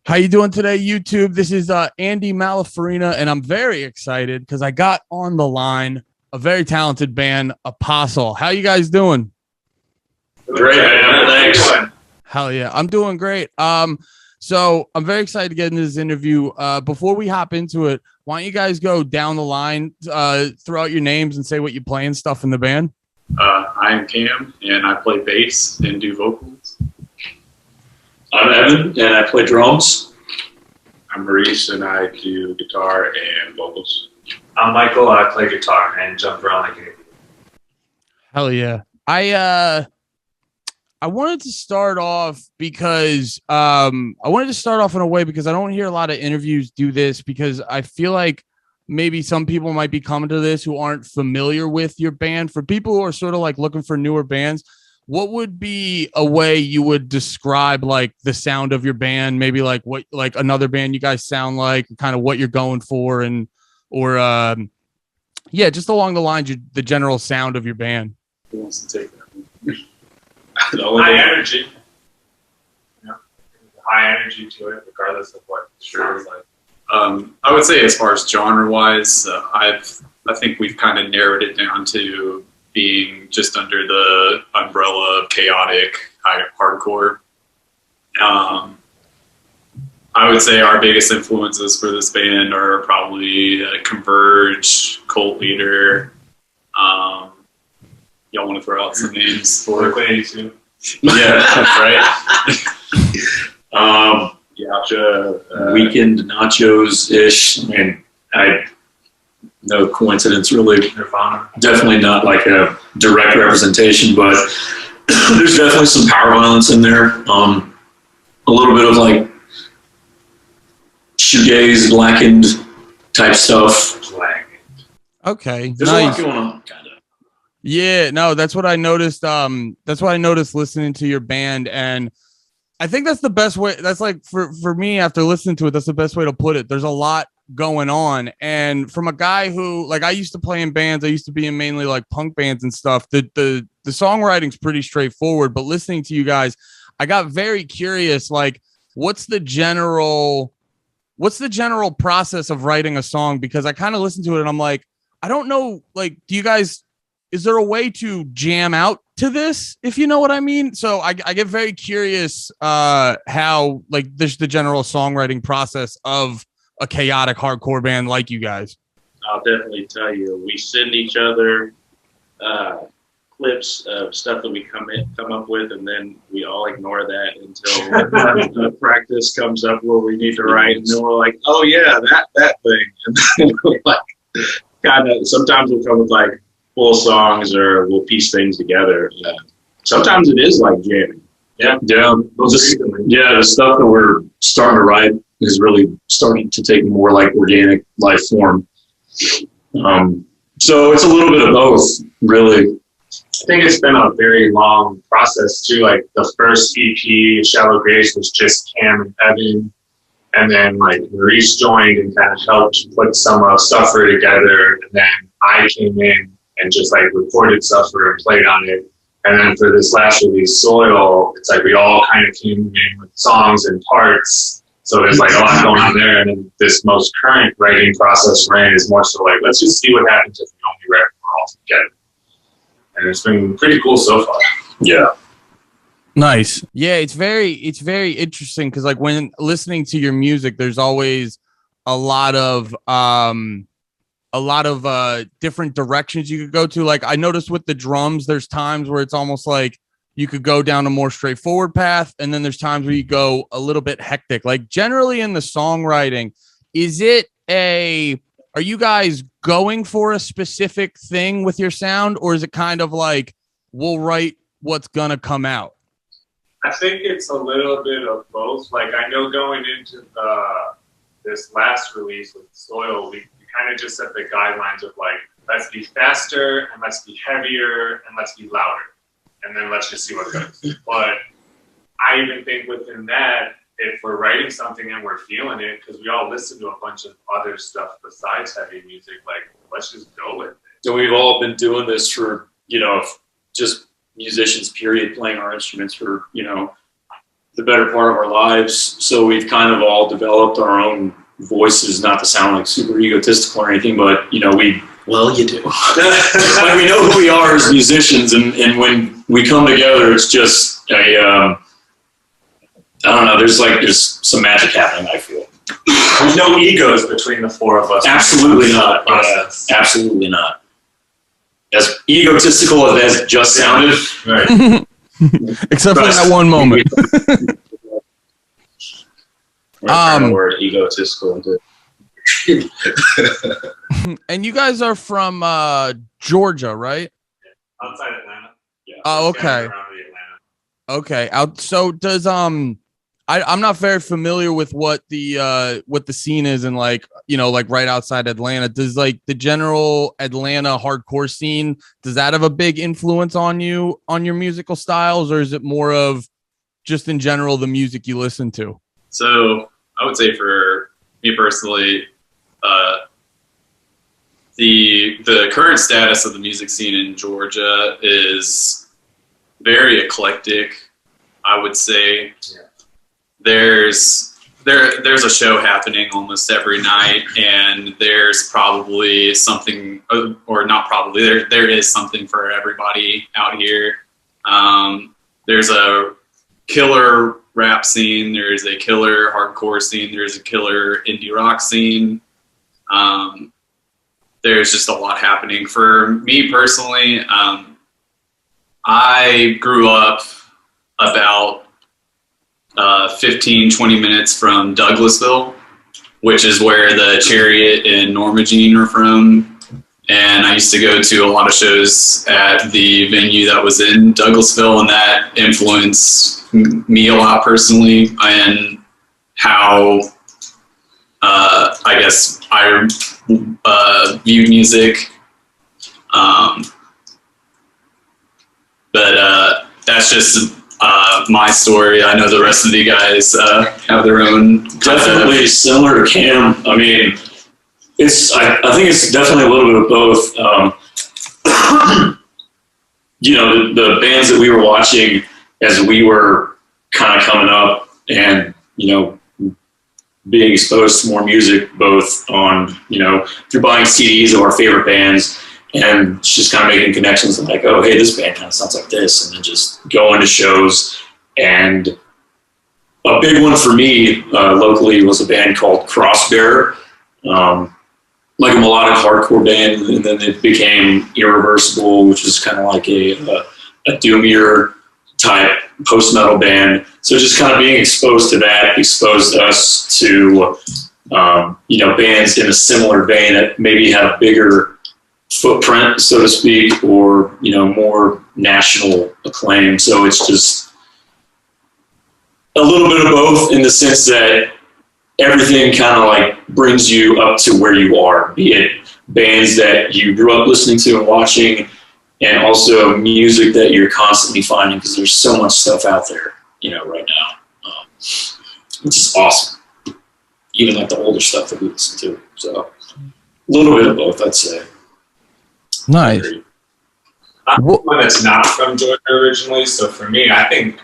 How you doing today, YouTube? This is Andy Malafarina, and I'm very excited because I got on the line a very talented band, Apostle. How you guys doing? Great, man. Thanks. Hell yeah, I'm doing great. So I'm very excited to get into this interview. Before we hop into it, why don't you guys go down the line, throw out your names, and say what you play and stuff in the band? I'm Cam, and I play bass and do vocals. I'm Evan, and I play drums. I'm Maurice, and I do guitar and vocals. I'm Michael. I play guitar and jump around like anything. Hell yeah. I wanted to start off because I wanted to start off in a way because I don't hear a lot of interviews do this, because I feel like maybe some people might be coming to this who aren't familiar with your band. For people who are sort of like looking for newer bands, what would be a way you would describe like the sound of your band? Maybe like what, like another band you guys sound like, kind of what you're going for, and or yeah, just along the lines, the general sound of your band. Who wants to take that? High energy. Yeah. High energy to it, regardless of what it sounds like. I would say as far as genre-wise, I think we've kind of narrowed it down to being just under the umbrella of chaotic hardcore. I would say our biggest influences for this band are probably Converge, Cult Leader. Y'all want to throw out some names for Liquid 82? Yeah, right. Yacha, Weekend Nachos-ish. I mean, no coincidence, really. Nirvana. Definitely not like a direct representation, but there's definitely some power violence in there. A little bit of like shoegaze, blackened type stuff. Okay, There's nice. a lot going on, kind of. Yeah, no, that's what I noticed. That's what I noticed listening to your band, and I think that's the best way. That's like for me, after listening to it, that's the best way to put it. There's a lot going on, and from a guy who, like, I used to play in bands. I used to be in mainly like punk bands and stuff. The songwriting's pretty straightforward, but listening to you guys, I got very curious. Like, what's the general process of writing a song? Because I kind of listened to it and I'm like, I don't know. Like, is there a way to jam out to this, if you know what I mean? So I get very curious how, like, the general songwriting process of a chaotic hardcore band like you guys. I'll definitely tell you. We send each other clips of stuff that we come up with, and then we all ignore that until practice comes up where we need to write, and then we're like, oh yeah, that thing. And then we're like, kind of, sometimes we'll come with like full songs, or we'll piece things together. Sometimes it is like jamming. Yeah. The stuff that we're starting to write is really starting to take more like organic life form. So it's a little bit of both, really. I think it's been a very long process too. Like the first EP, Shallow Grace, was just Cam and Evan, and then like Maurice joined and kind of helped put some Suffer together, and then I came in and just like recorded Suffer and played on it. And then for this last release, Soil, it's like we all kind of came in with songs and parts. So there's like a lot going on there. And then this most current writing process we're in is more so like, let's just see what happens if we only write all together. And it's been pretty cool so far. Yeah. Nice. Yeah, it's very interesting because, like, when listening to your music, there's always a lot of different directions you could go to. Like, I noticed with the drums, there's times where it's almost like you could go down a more straightforward path, and then there's times where you go a little bit hectic. Like, generally in the songwriting, are you guys going for a specific thing with your sound, or is it kind of like we'll write what's gonna come out? I think it's a little bit of both. Like, I know going into this last release with Soil, we kind of just set the guidelines of like, let's be faster and let's be heavier and let's be louder, and then let's just see what goes. But I even think within that, if we're writing something and we're feeling it, because we all listen to a bunch of other stuff besides heavy music, like, let's just go with it. So we've all been doing this for, just musicians, period, playing our instruments for, the better part of our lives. So we've kind of all developed our own voices, not to sound like super egotistical or anything, but well, you do. Like, we know who we are as musicians, and when we come together, it's just I don't know. There's some magic happening, I feel. There's no egos between the four of us. Absolutely not. Absolutely not. As egotistical as that just sounded. Right. Except for that one moment. The word egotistical into. And you guys are from Georgia, right? Outside Atlanta. Yeah. Oh, okay. Okay. So does I'm not very familiar with what the scene is in like right outside Atlanta. Does like the general Atlanta hardcore scene, does that have a big influence on you, on your musical styles, or is it more of just in general the music you listen to? So I would say for me personally, the current status of the music scene in Georgia is very eclectic. I would say there's a show happening almost every night, and there's probably something, or not probably, there is something for everybody out here. There's a killer rap scene, there's a killer hardcore scene, there's a killer indie rock scene. There's just a lot happening. For me personally, I grew up about 15-20 minutes from Douglasville, which is where the Chariot and Norma Jean are from. And I used to go to a lot of shows at the venue that was in Douglasville, and that influenced me a lot personally, and how I guess I viewed music. But that's just my story. I know the rest of you guys have their own. Definitely similar to Cam. I mean, I think it's definitely a little bit of both. The bands that we were watching as we were kind of coming up, and being exposed to more music, both on through buying CDs of our favorite bands, and just kind of making connections like, oh, hey, this band kind of sounds like this, and then just going to shows. And a big one for me locally was a band called Crossbearer, like a melodic hardcore band, and then it became Irreversible, which is kind of like a doomier type post-metal band. So just kind of being exposed to that exposed us to bands in a similar vein that maybe have bigger footprint, so to speak, or more national acclaim. So it's just a little bit of both, in the sense that everything kind of like brings you up to where you are, be it bands that you grew up listening to and watching, and also music that you're constantly finding, because there's so much stuff out there right now, which is awesome. Even like the older stuff that we listen to. So a little bit of both, I'd say. Nice. I'm one that's not from Georgia originally, so for me, I think,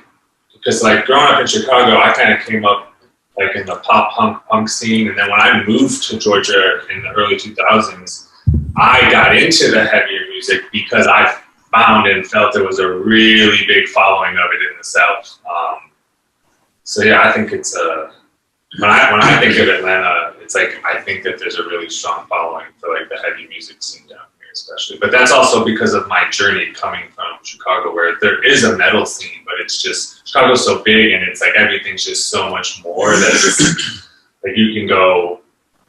because like growing up in Chicago, I kind of came up like in the pop punk scene, and then when I moved to Georgia in the early 2000s, I got into the heavier music because I found and felt there was a really big following of it in the South. So yeah, I think it's when I think of Atlanta, it's like I think that there's a really strong following for like the heavy music scene down here, especially. But that's also because of my journey coming from Chicago, where there is a metal scene, but it's just Chicago's so big, and it's like everything's just so much more that it's like you can go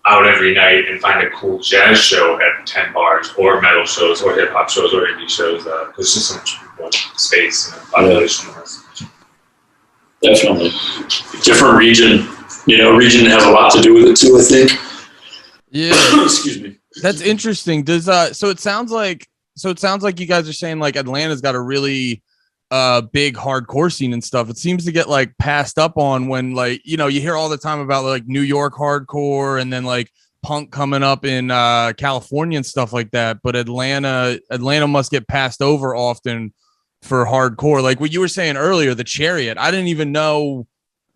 out every night and find a cool jazz show at 10 bars, or metal shows, or hip hop shows, or indie shows. There's just so much more space and population. Definitely. Different region. Region has a lot to do with it too, I think. Yeah. Excuse me. That's interesting. Does so it sounds like you guys are saying like Atlanta's got a really big hardcore scene and stuff. It seems to get like passed up on when like you hear all the time about like New York hardcore, and then like punk coming up in California and stuff like that. But Atlanta must get passed over often for hardcore. Like what you were saying earlier, the Chariot. I didn't even know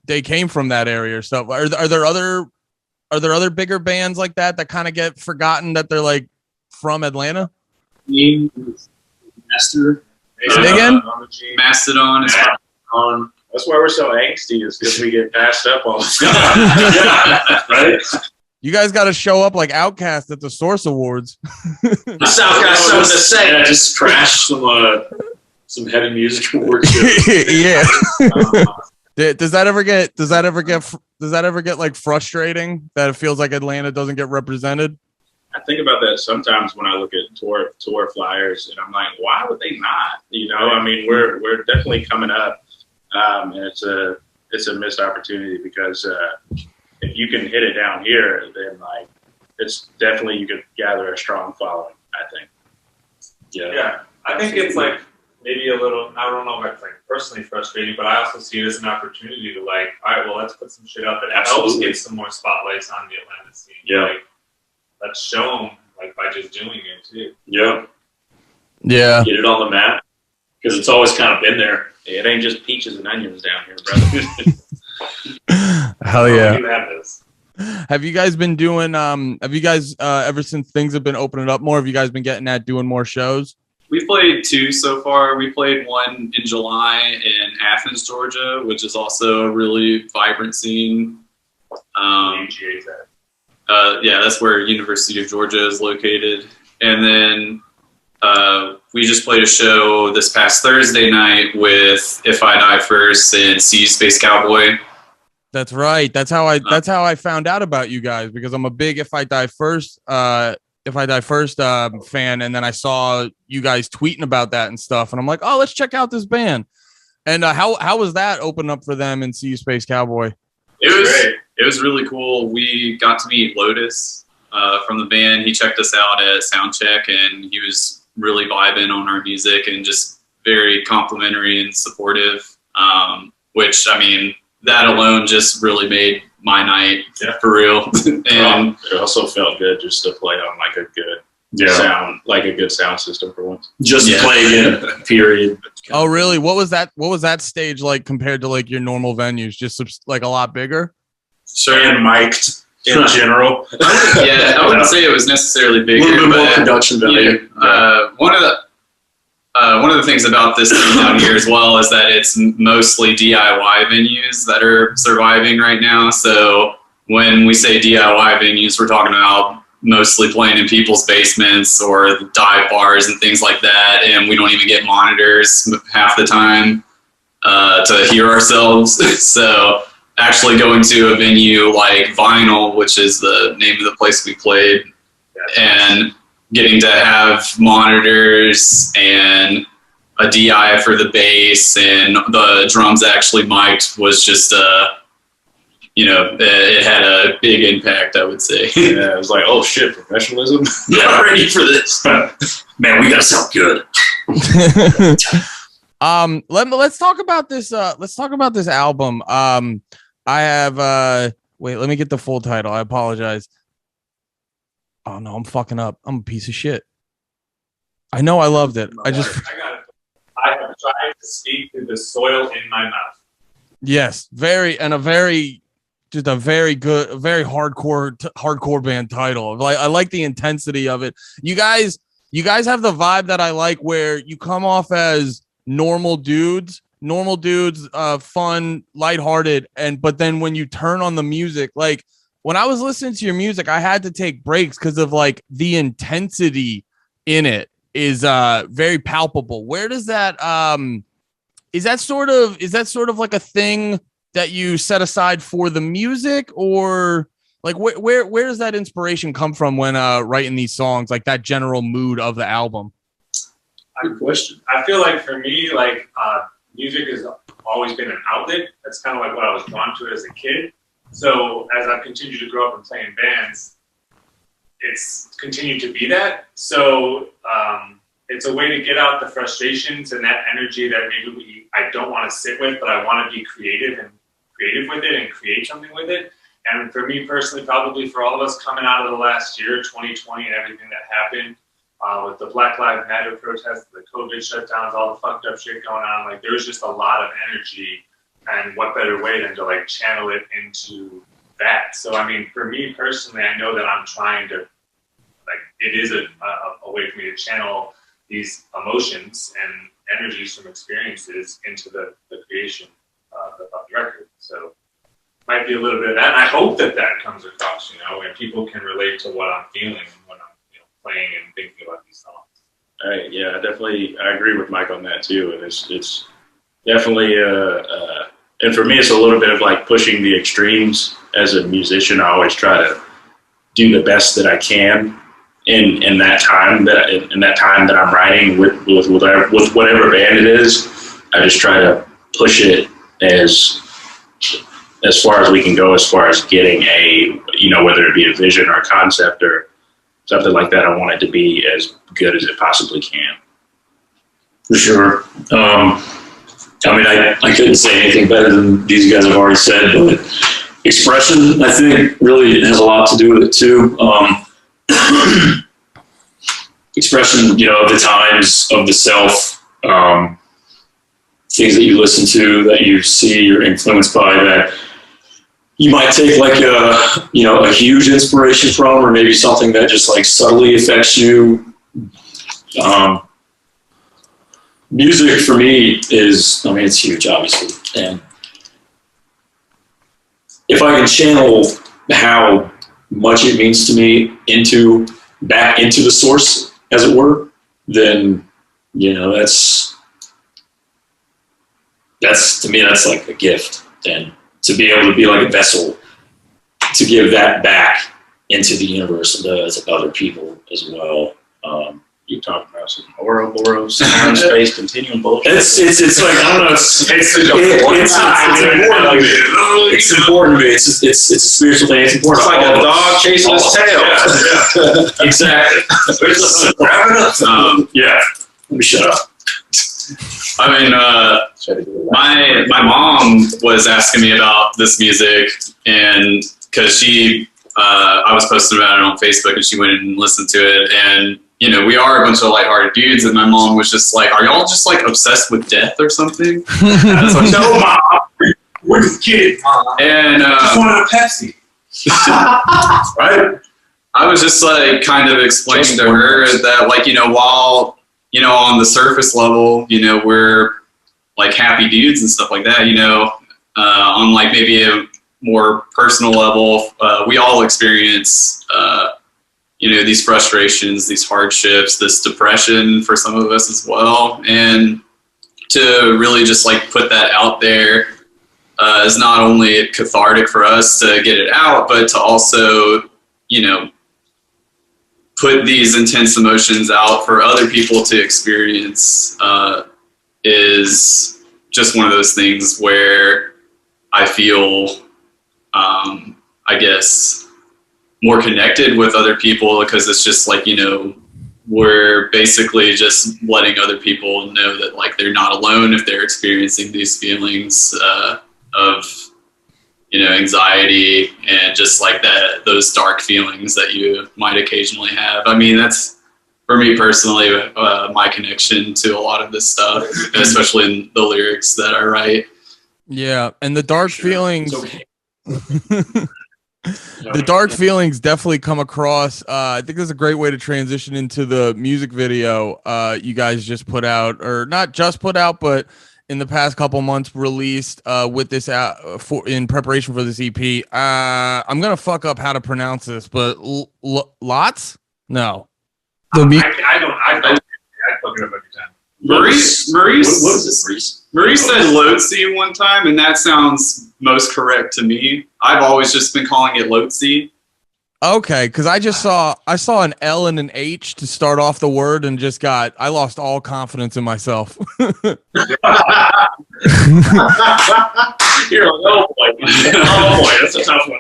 they came from that area or stuff. Are there other bigger bands like that kind of get forgotten that they're like from Atlanta? Master. Say again? Mastodon is on. That's why we're so angsty, is because we get passed up all the time. Right? You guys got to show up like Outkast at the Source Awards. The South got something to say. Yeah, just crash some heavy music awards. Yeah. Does that ever get like frustrating that it feels like Atlanta doesn't get represented? I think about that sometimes when I look at tour flyers, and I'm like, why would they not? You know, I mean, we're definitely coming up, and it's a missed opportunity because if you can hit it down here, then like it's definitely you could gather a strong following. I think. Yeah, I think it's like maybe a little. I don't know if it's like personally frustrating, but I also see it as an opportunity to like, all right, well, let's put some shit up that helps get some more spotlights on the Atlanta scene. Yeah. Like, let's show them like by just doing it too. Yeah. Yeah. Get it on the map because it's always kind of been there. It ain't just peaches and onions down here, brother. Hell yeah. We do have this. Have you guys been doing have you guys ever since things have been opening up more, have you guys been getting at doing more shows? We played 2 so far. We played one in July in Athens, Georgia, which is also a really vibrant scene. UGA's at. Yeah, that's where University of Georgia is located. And then we just played a show this past Thursday night with If I Die First and See Space Cowboy. That's right. That's how I found out about you guys, because I'm a big If I Die First fan, and then I saw you guys tweeting about that and stuff, and I'm like, oh, let's check out this band. And how was that open up for them and See You Space Cowboy? It was really cool. We got to meet Lotus from the band. He checked us out at Soundcheck, and he was really vibing on our music and just very complimentary and supportive, which, I mean, that alone just really made my night, for real. And it also felt good just to play on like a good sound, like a good sound system for once. Just play again, period. Oh, really? What was that stage like compared to like your normal venues? Just like a lot bigger? So and mic'd in general. Yeah, I wouldn't say it was necessarily bigger, A little bit but more production value. One of the things about this thing down here as well is that it's mostly DIY venues that are surviving right now. So when we say DIY venues, we're talking about mostly playing in people's basements or dive bars and things like that. And we don't even get monitors half the time to hear ourselves. So actually going to a venue like Vinyl, which is the name of the place we played, and getting to have monitors and a DI for the bass and the drums actually mic'd was just, it had a big impact, I would say. Yeah, it was like, oh shit, professionalism. Yeah, ready for this. Man, we gotta sound good. Let's talk about this. Let's talk about this album. I have wait, let me get the full title. I apologize. Oh no, I'm fucking up. I'm a piece of shit. I know I loved it. I have tried to speak through the soil in my mouth. Yes, very good, a very hardcore band title. I like the intensity of it. You guys have the vibe that I like, where you come off as normal dudes, fun, lighthearted, but then when you turn on the music, like when I was listening to your music, I had to take breaks because of like the intensity in it is very palpable. Where does that is that sort of like a thing that you set aside for the music, or like where does that inspiration come from when writing these songs, like that general mood of the album? Good question. I feel like for me, like music has always been an outlet. That's kind of like what I was drawn to as a kid. So as I've continued to grow up and play in bands, it's continued to be that. So it's a way to get out the frustrations and that energy that maybe I don't want to sit with, but I want to be creative with it and create something with it. And for me personally, probably for all of us coming out of the last year, 2020, and everything that happened with the Black Lives Matter protests, the COVID shutdowns, all the fucked up shit going on, like there was just a lot of energy And what better way than to like channel it into that? So, I mean, for me personally, I know that I'm trying to, like, it is a way for me to channel these emotions and energies from experiences into the creation of the record. So might be a little bit of that. And I hope that comes across, and people can relate to what I'm feeling when I'm playing and thinking about these songs. Right. Yeah, definitely. I agree with Mike on that too. And it's definitely, and for me, it's a little bit of like pushing the extremes. As a musician, I always try to do the best that I can in that time that I'm writing with whatever band it is. I just try to push it as far as we can go, as far as getting whether it be a vision or a concept or something like that. I want it to be as good as it possibly can. For sure. I mean, I couldn't say anything better than these guys have already said, but expression, I think, really has a lot to do with it too. Expression, of the times, of the self, things that you listen to, that you see, you're influenced by, that you might take like a huge inspiration from, or maybe something that just like subtly affects you. Music for me is, it's huge, obviously. And if I can channel how much it means to me back into the source, as it were, then, that's to me, that's like a gift. And to be able to be like a vessel to give that back into the universe and to other people as well. You talk about some Ouroboros, time, space, continuum bullshit. It's like, I don't know. It's important to me. It's a spiritual thing. It's important. It's like a dog chasing his tail. Yeah. Exactly. Wrap it up. Yeah. Let me shut up. I mean, my mom was asking me about this music, and because I was posting about it on Facebook, and she went and listened to it, and we are a bunch of lighthearted dudes, and my mom was just like, "Are y'all just like obsessed with death or something?" I was like, "No, Mom, we're just kidding, Mom." And I just wanted a Pepsi. Right? I was just like kind of explaining to her that, like, while on the surface level, we're like happy dudes and stuff like that, on like maybe a more personal level, we all experience these frustrations, these hardships, this depression for some of us as well. And to really just like put that out there is not only cathartic for us to get it out, but to also, put these intense emotions out for other people to experience is just one of those things where I feel, I guess, more connected with other people, because it's just like, we're basically just letting other people know that like they're not alone if they're experiencing these feelings of anxiety and just like those dark feelings that you might occasionally have. I mean, that's, for me personally, my connection to a lot of this stuff, especially in the lyrics that I write. Yeah, and the dark feelings. The dark feelings definitely come across. I think there's a great way to transition into the music video you guys just put out, or not just put out, but in the past couple months released with this in preparation for this EP. I'm gonna fuck up how to pronounce this, but lots? No. I don't fuck it up every time. Maurice, what is this, Maurice? Maurice said Loadsy one time, and that sounds most correct to me. I've always just been calling it Loadsy. Okay, because I saw an L and an H to start off the word, and I lost all confidence in myself. You're like, oh boy, that's a tough one.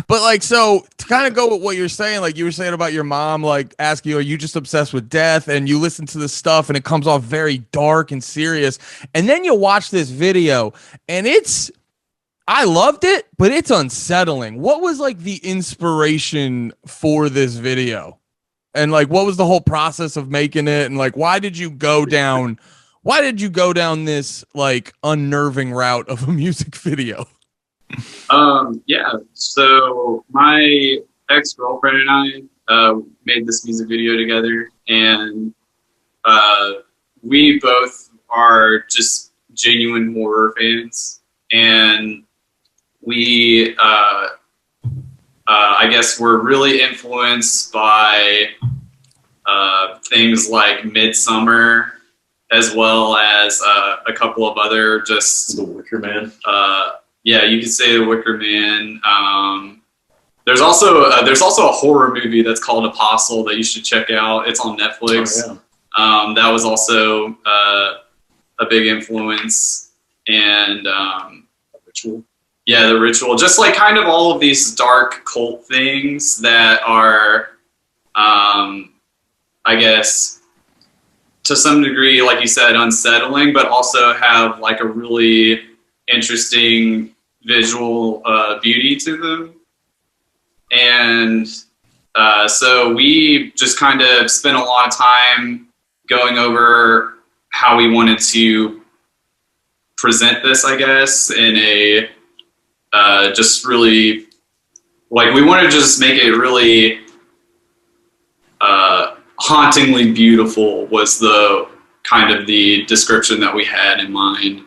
But like, so to kind of go with what you're saying, like you were saying about your mom, like asking you, are you just obsessed with death? And you listen to this stuff and it comes off very dark and serious. And then you watch this video and I loved it, but it's unsettling. What was like the inspiration for this video? And like, what was the whole process of making it? And like, why did you go down why did you go down this like unnerving route of a music video? Yeah. So my ex-girlfriend and I made this music video together, and we both are just genuine horror fans, and we I guess we're really influenced by things like Midsummer, as well as a couple of other just The Wicker Man. Yeah, you could say The Wicker Man. There's also a horror movie that's called Apostle that you should check out. It's on Netflix. Oh, yeah. That was also a big influence, and Ritual. yeah, The Ritual. Just like kind of all of these dark cult things that are, I guess, to some degree, like you said, unsettling, but also have like a really interesting visual beauty to them. And so we just kind of spent a lot of time going over how we wanted to present this, I guess, in a just really, like, we wanted to just make it really hauntingly beautiful was the kind of the description that we had in mind.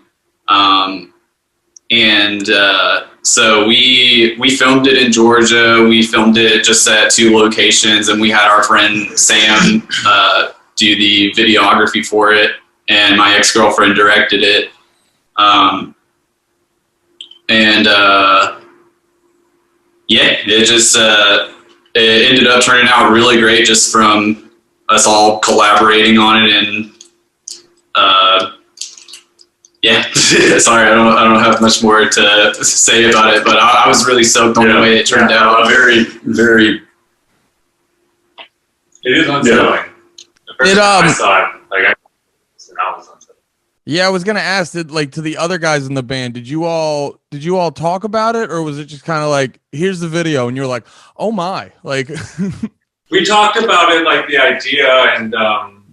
So we filmed it in Georgia. We filmed it just at 2 locations, and we had our friend Sam do the videography for it, and my ex-girlfriend directed it. Yeah, it just it ended up turning out really great just from us all collaborating on it, and yeah, sorry, I don't have much more to say about it, but I was really stoked on the way it turned out. Very, very. It is unsettling. The first time I saw it, like, I was unsettling. Yeah, I was gonna ask, like, to the other guys in the band, did you all talk about it, or was it just kind of like, here's the video, and you're like, oh my, like? We talked about it, like the idea, and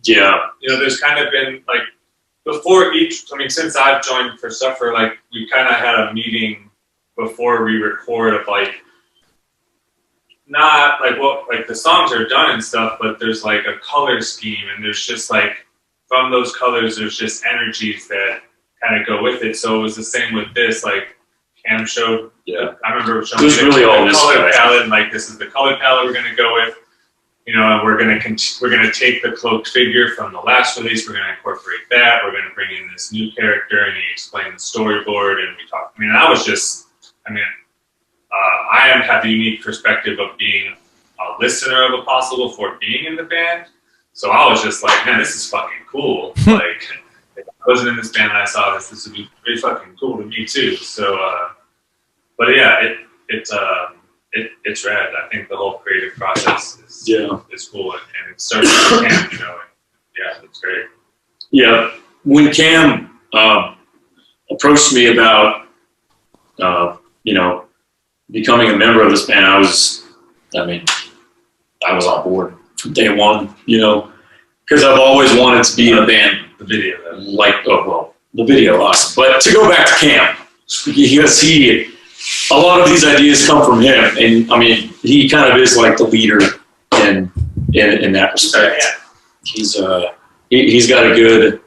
Yeah. you know, there's kind of been like before each. I mean, since I've joined for Suffer, like we kind of had a meeting before we record of like not like what like the songs are done and stuff, but there's like a color scheme, and there's just like from those colors, there's just energies that kind of go with it. So it was the same with this. Like Cam showed. Yeah. I remember showing There's really all the this color stuff. palette, and like this is the color palette we're gonna go with. You know, and we're gonna take the cloaked figure from the last release. We're gonna incorporate that. We're gonna bring in this new character, and he explained the storyboard, and we talked. I mean, I was just. I mean, I have the unique perspective of being a listener of Apostle before being in the band. So I was just like, man, this is fucking cool. Like, if I wasn't in this band and I saw this would be pretty fucking cool to me too. So, but yeah, it's rad. I think the whole creative process is cool, and it starts with Cam, you know. Yeah, it's great. Yeah. When Cam approached me about, you know, becoming a member of this band, I was on board from day one, you know, because I've always wanted to be in a band. The video, Like, the video, awesome. But to go back to Cam, because a lot of these ideas come from him, and I mean, he kind of is like the leader in that respect. He's got a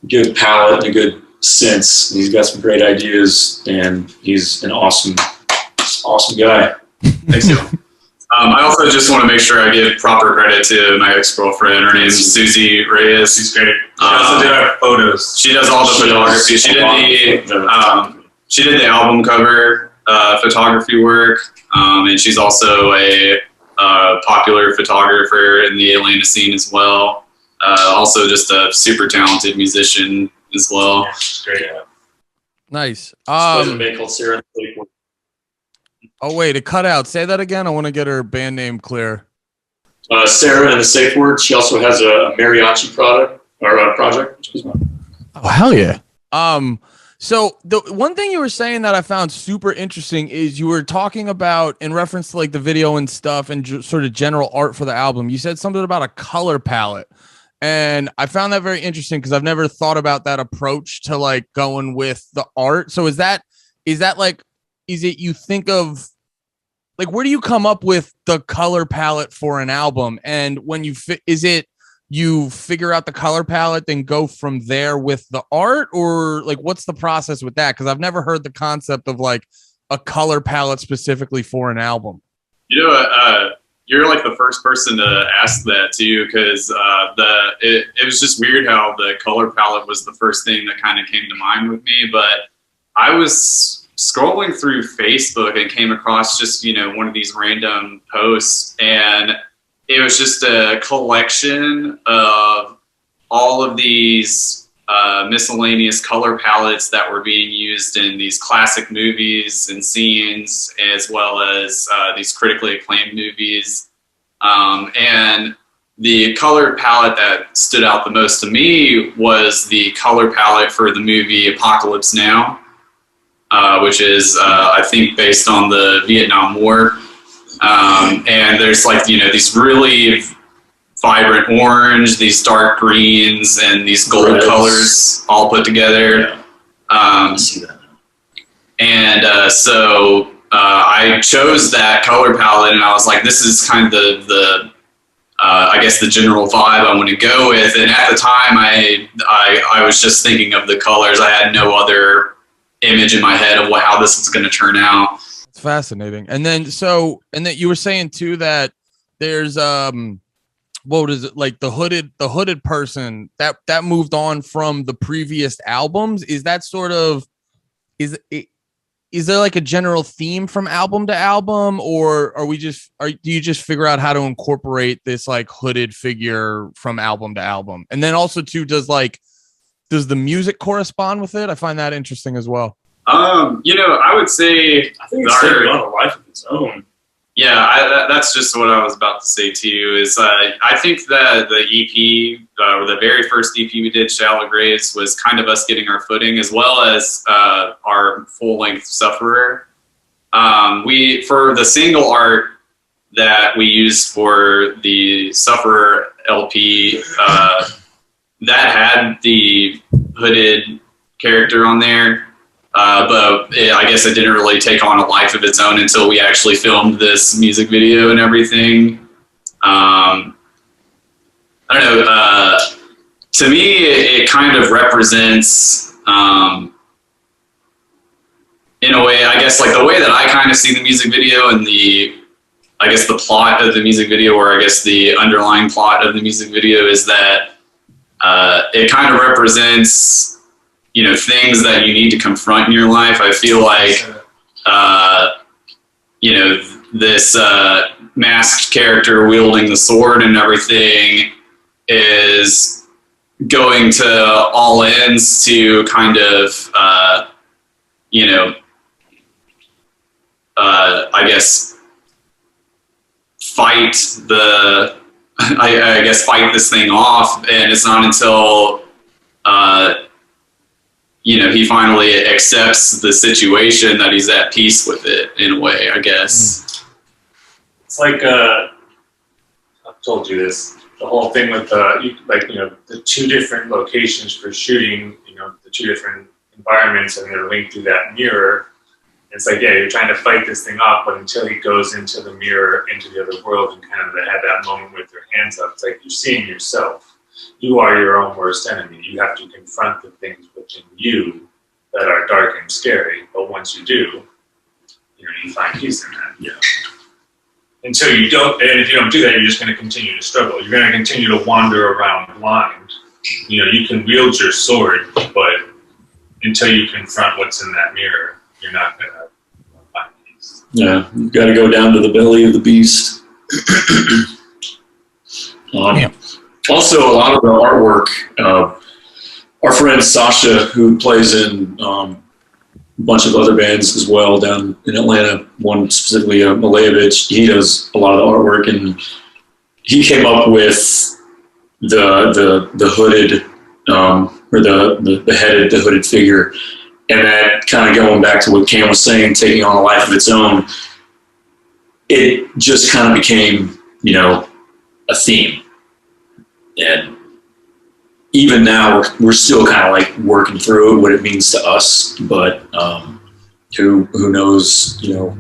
good palette and a good sense. He's got some great ideas, and he's an awesome guy. Thanks, you. I also just want to make sure I give proper credit to my ex-girlfriend. Her name is Susie Reyes. she's great. She also did our photos. She does all the photography. She did the album cover photography work, and she's also a popular photographer in the Atlanta scene as well. Also, just a super talented musician as well. Yeah, she's great. Nice. There's a band called Sarah. Oh wait, it cut out. Say that again. I want to get her band name clear. Sarah and the Safe Word. She also has a mariachi project. Excuse me. Oh hell yeah. So the one thing you were saying that I found super interesting is you were talking about, in reference to like the video and stuff and sort of general art for the album, you said something about a color palette. And I found that very interesting because I've never thought about that approach to like going with the art. So is that like, is it you think of like, where do you come up with the color palette for an album? And when is it you figure out the color palette, then go from there with the art, or like, what's the process with that? Because I've never heard the concept of like a color palette specifically for an album. You know, you're like the first person to ask that too, because it was just weird how the color palette was the first thing that kind of came to mind with me. But I was scrolling through Facebook and came across just, you know, one of these random posts, and it was just a collection of all of these miscellaneous color palettes that were being used in these classic movies and scenes, as well as these critically acclaimed movies. And the color palette that stood out the most to me was the color palette for the movie Apocalypse Now, which is, I think, based on the Vietnam War. And there's like, you know, these really vibrant orange, these dark greens, and these gold colors all put together. So I chose that color palette, and I was like, this is kind of the I guess the general vibe I want to go with. And at the time, I was just thinking of the colors. I had no other image in my head of how this was going to turn out. It's fascinating. And then you were saying too that there's what is it, like the hooded person that moved on from the previous albums? Is that sort of, is there like a general theme from album to album, or do you just figure out how to incorporate this like hooded figure from album to album? And then also too, does the music correspond with it? I find that interesting as well. You know, I would say I think it's taking on a life of its own. Yeah, that's just what I was about to say to you. Is I think that the EP, or the very first EP we did, Shallow Graves, was kind of us getting our footing, as well as our full-length Sufferer. For the single art that we used for the Sufferer LP, that had the hooded character on there. But I guess it didn't really take on a life of its own until we actually filmed this music video and everything. I don't know. To me, it kind of represents, in a way, I guess, like the way that I kind of see the music video and the plot of the music video, or I guess the underlying plot of the music video, is that it kind of represents, you know, things that you need to confront in your life. I feel like, you know, this masked character wielding the sword and everything is going to all ends to kind of, you know, I guess fight fight this thing off. And it's not until, you know, he finally accepts the situation that he's at peace with it, in a way, I guess. It's like, I've told you this, the whole thing with the two different locations for shooting, you know, the two different environments, and they're linked through that mirror. It's like, yeah, you're trying to fight this thing off, but until he goes into the mirror, into the other world, and kind of had that moment with your hands up, it's like you're seeing yourself. You are your own worst enemy. You have to confront the things within you that are dark and scary. But once you do, you know, you find peace in that. Yeah. Until you don't, and if you don't do that, you're just going to continue to struggle. You're going to continue to wander around blind. You know, you can wield your sword, but until you confront what's in that mirror, you're not going to find peace. Yeah, you've got to go down to the belly of the beast. Yeah. Also, a lot of the artwork, our friend Sasha, who plays in a bunch of other bands as well down in Atlanta, one specifically Malevich, he does a lot of the artwork, and he came up with the hooded, or the hooded figure. And that kind of going back to what Cam was saying, taking on a life of its own, it just kind of became, you know, a theme. And even now we're still kind of like working through what it means to us, but who knows, you know,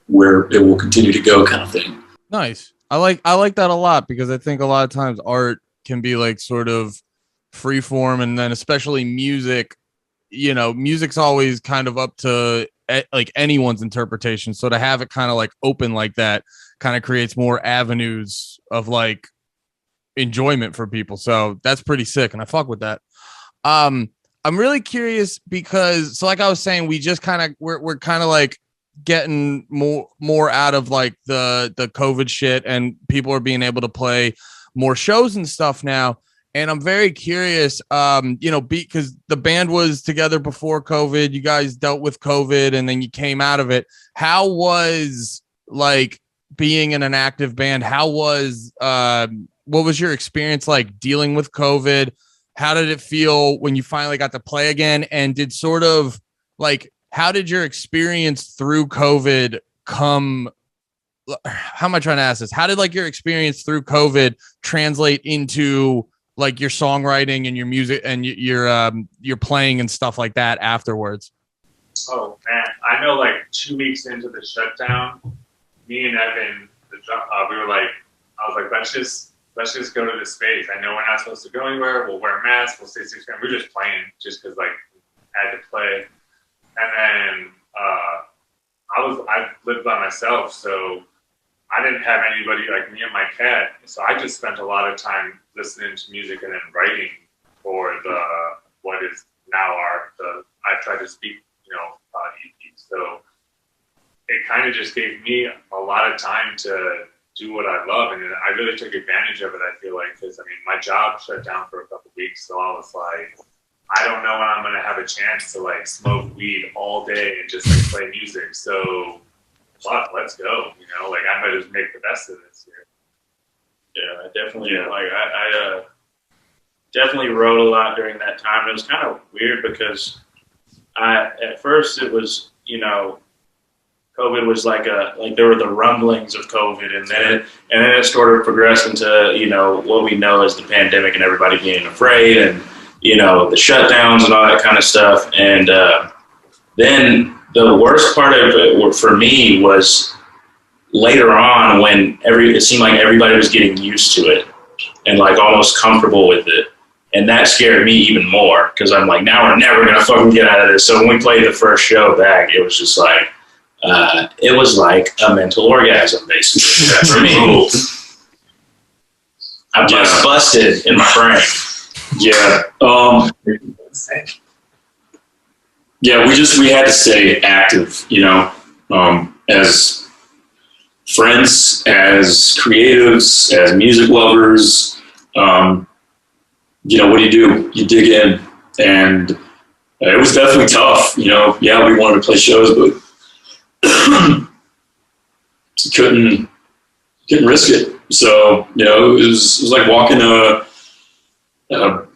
where it will continue to go, kind of thing. Nice. I like that a lot, because I think a lot of times art can be like sort of free form, and then especially music, you know, music's always kind of up to like anyone's interpretation. So to have it kind of like open like that kind of creates more avenues of like enjoyment for people. So that's pretty sick, and I fuck with that. I'm really curious because, so like I was saying, we just kind of we're kind of like getting more out of like the COVID shit, and people are being able to play more shows and stuff now. And I'm very curious, you know, because the band was together before COVID, you guys dealt with COVID, and then you came out of it. How was like being in an active band? How was what was your experience like dealing with COVID? How did it feel when you finally got to play again? And did sort of like, how did your experience through COVID come? How am I trying to ask this? How did like your experience through COVID translate into like your songwriting and your music and your playing and stuff like that afterwards? Oh man, I know like 2 weeks into the shutdown, me and Evan, we were like, I was like, let's just go to this space. I know we're not supposed to go anywhere. We'll wear masks. We'll stay 6 feet. We're just playing just because like I had to play. And then I lived by myself, so I didn't have anybody like me and my cat. So I just spent a lot of time listening to music and then writing for what is now I Tried to Speak, you know, EP. So it kind of just gave me a lot of time to do what I love, and I really took advantage of it. I feel like, because I mean, my job shut down for a couple of weeks, so I was like, I don't know when I'm gonna have a chance to like smoke weed all day and just like play music. So, fuck, let's go. You know, like I might just make the best of this year. Yeah, I definitely like I definitely wrote a lot during that time. It was kind of weird because at first it was, you know, COVID was like there were the rumblings of COVID, and then it sort of progressed into, you know, what we know as the pandemic and everybody being afraid, and you know, the shutdowns and all that kind of stuff. And then the worst part of it for me was later on when it seemed like everybody was getting used to it and like almost comfortable with it. And that scared me even more, because I'm like, now we're never going to fucking get out of this. So when we played the first show back, it was just like, it was like a mental orgasm, basically, for me. I just busted in my brain. Yeah. Yeah, we had to stay active, you know, as friends, as creatives, as music lovers. You know, what do? You dig in. And it was definitely tough, you know. Yeah, we wanted to play shows, but couldn't risk it. So, you know, it was like walking a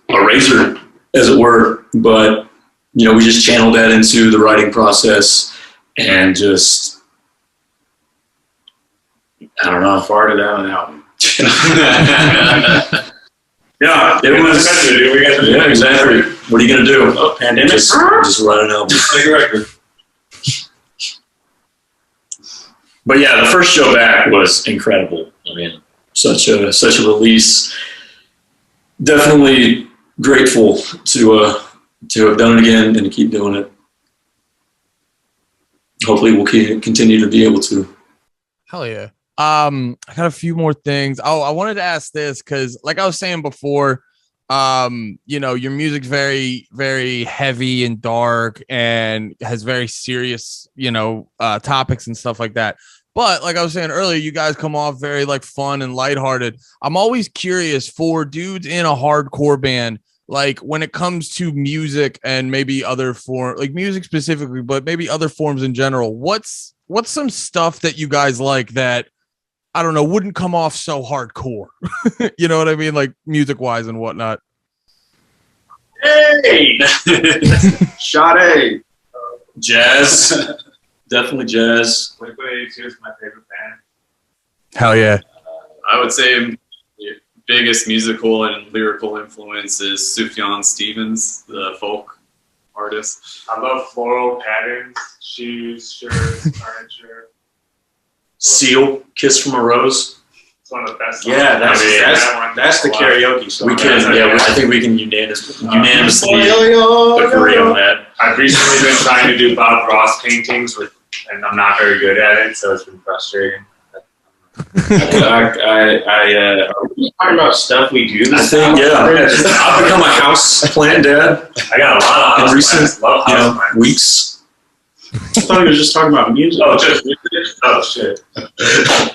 razor, as it were. But, you know, we just channeled that into the writing process and just, I don't know, farted out an album. Yeah, it was. Yeah, exactly. What are you gonna do? Oh, pandemic. Just write an album. Make a record. But yeah, the first show back was incredible. I mean, such a release. Definitely grateful to have done it again and to keep doing it. Hopefully, we'll continue to be able to. Hell yeah. I got a few more things. Oh, I wanted to ask this because, like I was saying before, you know, your music's very, very heavy and dark and has very serious, you know, topics and stuff like that. But like I was saying earlier, you guys come off very like fun and lighthearted. I'm always curious for dudes in a hardcore band, like when it comes to music and maybe other form, like music specifically, but maybe other forms in general. What's some stuff that you guys like that, I don't know, wouldn't come off so hardcore? You know what I mean? Like music wise and whatnot. Hey! Sade! Jazz. Definitely jazz. Blink-182 is my favorite band. Hell yeah. I would say biggest musical and lyrical influence is Sufjan Stevens, the folk artist. I love floral patterns, shoes, shirts, furniture. Seal, Kiss from a Rose. It's one of the best. Yeah, that's the karaoke song. We can, yeah, I think we can unanimously agree on that. I've recently been trying to do Bob Ross paintings and I'm not very good at it, so it's been frustrating. Are we talking about stuff we do? I think, I've become a house plant dad I got a lot of in house recent plants. Love house plants. weeks. I thought he was just talking about music. Oh shit.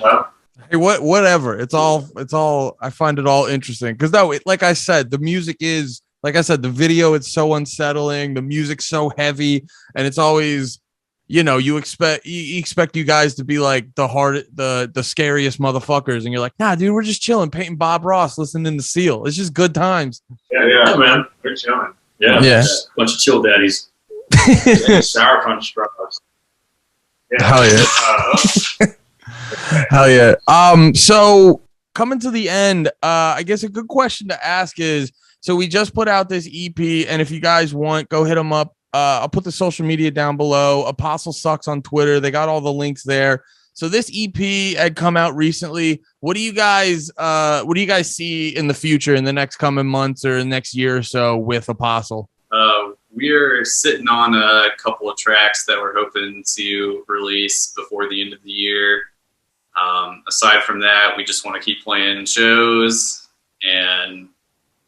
Well, Hey, whatever. It's all. I find it all interesting because like I said, the music is like I said, the video. It's so unsettling. The music's so heavy, and it's always, you expect you guys to be like the scariest motherfuckers, and you're like, nah, dude, we're just chilling, painting Bob Ross, listening to Seal. It's just good times. yeah, man. We're chilling. Yeah. Bunch of chill daddies. Sour punch straws. Yeah. Hell yeah. Hell yeah. So coming to the end, I guess a good question to ask is, so we just put out this EP, and if you guys want, go hit them up. I'll put the social media down below. Apostle Sucks on Twitter. They got all the links there. So this EP had come out recently. What do you guys see in the future, in the next coming months or next year or so with Apostle? We're sitting on a couple of tracks that we're hoping to release before the end of the year. Aside from that, we just want to keep playing shows and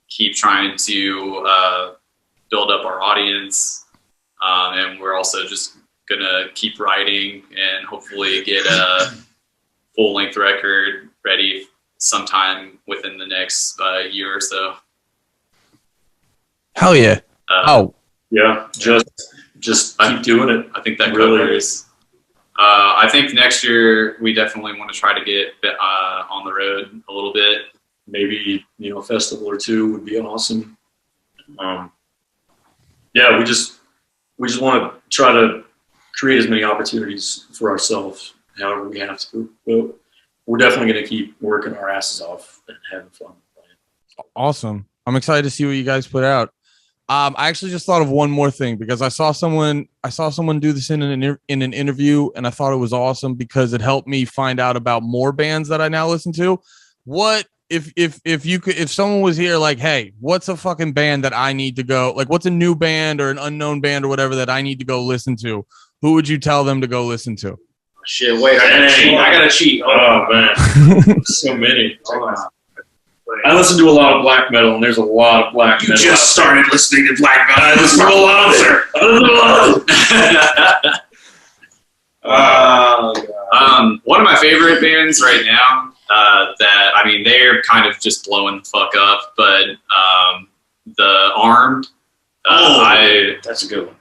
keep trying to build up our audience. And we're also just going to keep writing and hopefully get a full-length record ready sometime within the next year or so. Hell yeah. Yeah, just keep doing it. I think that covers. I think next year we definitely want to try to get on the road a little bit. Maybe, a festival or two would be awesome. We just want to try to create as many opportunities for ourselves, however we have to. But we're definitely going to keep working our asses off and having fun. Awesome. I'm excited to see what you guys put out. I actually just thought of one more thing because I saw someone do this in an interview, and I thought it was awesome because it helped me find out about more bands that I now listen to. What if someone was here like, hey, what's a fucking band that I need to go, like what's a new band or an unknown band or whatever that I need to go listen to? Who would you tell them to go listen to? Shit, wait, I gotta cheat. Oh man, so many. I listen to a lot of black metal, and there's a lot of black metal. You just started listening to black metal. I listen to a lot of it. One of my favorite bands right now, they're kind of just blowing the fuck up, but the Armed, that's a good one.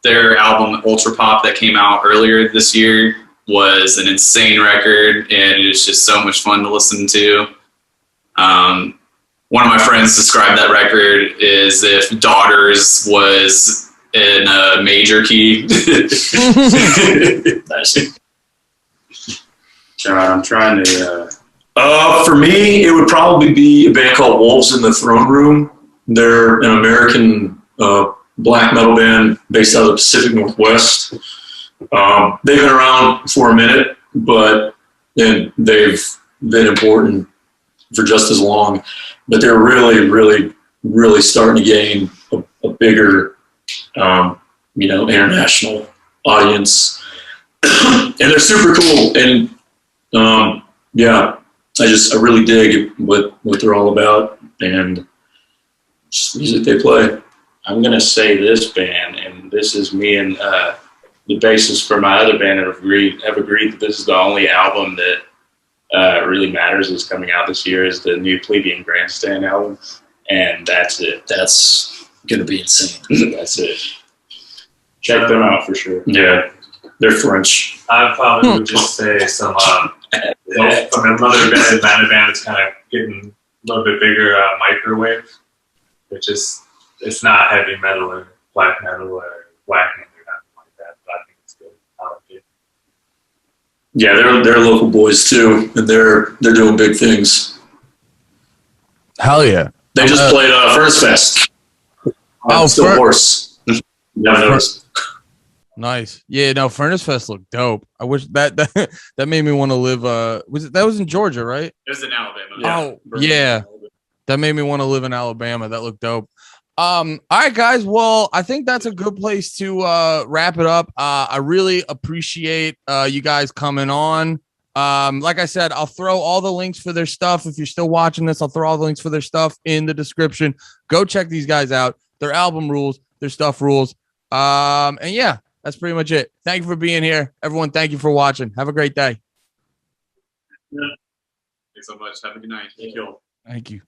Their album Ultra Pop that came out earlier this year was an insane record, and it's just so much fun to listen to. One of my friends described that record as if Daughters was in a major key. Nice. I'm trying to. For me, it would probably be a band called Wolves in the Throne Room. They're an American black metal band based out of the Pacific Northwest. They've been around for a minute, but they've been important for just as long. But they're really, really, really starting to gain a bigger, international audience. And they're super cool. And I really dig what they're all about and just the music they play. I'm gonna say this band, and this is me and the bassist for my other band have agreed that this is the only album that really matters is coming out this year is the new Plebeian Grandstand album, and that's it. That's gonna be insane. That's it. Check them out for sure. Yeah, they're French. I probably would just say some from another band that's kind of getting a little bit bigger, Microwave, which is it's not heavy metal or black metal or black metal or nothing like that, but I think it's good. I like it. Yeah, they're local boys too, and they're doing big things. Hell yeah. They just played Furnace Fest. Oh, Still Horse. Never noticed. Nice. Yeah, no, Furnace Fest looked dope. I wish that made me want to live. That was in Georgia, right? It was in Alabama. Oh, yeah. That made me want to live in Alabama. That looked dope. All right, guys. Well, I think that's a good place to wrap it up. I really appreciate you guys coming on. Like I said, I'll throw all the links for their stuff. If you're still watching this, I'll throw all the links for their stuff in the description. Go check these guys out. Their album rules, their stuff rules. And yeah, that's pretty much it. Thank you for being here. Everyone, thank you for watching. Have a great day. Thanks so much. Have a good night. Thank you. Thank you.